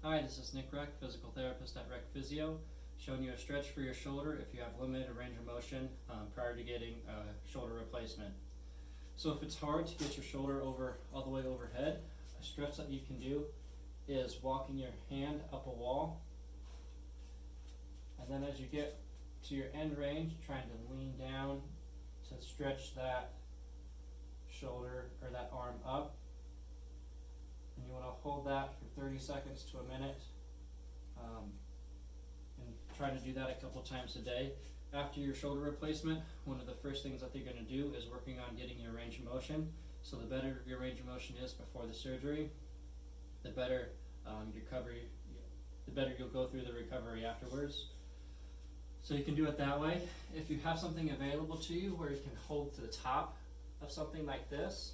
Hi, this is Rech, physical therapist at Rech Physio, showing you a stretch for your shoulder if you have limited range of motion prior to getting a shoulder replacement. So if it's hard to get your shoulder over all the way overhead, a stretch that you can do is walking your hand up a wall, and then as you get to your end range, trying to lean down to stretch that shoulder or that arm up. And you want to hold that for 30 seconds to a minute, and try to do that a couple times a day. After your shoulder replacement, one of the first things that they're going to do is working on getting your range of motion. So the better your range of motion is before the surgery, the better the better you'll go through the recovery afterwards. So you can do it that way. If you have something available to you where you can hold to the top of something like this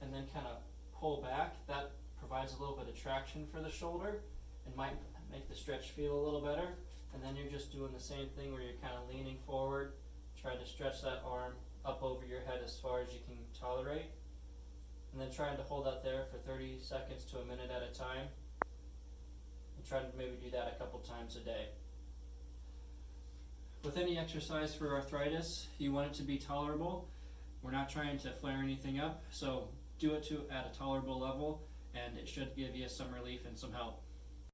and then kind of pull back, that provides a little bit of traction for the shoulder and might make the stretch feel a little better. And then you're just doing the same thing where you're kind of leaning forward, trying to stretch that arm up over your head as far as you can tolerate, and then trying to hold that there for 30 seconds to a minute at a time, and try to maybe do that a couple times a day. With any exercise for arthritis, you want it to be tolerable. We're not trying to flare anything up, so do it at a tolerable level, and it should give you some relief and some help.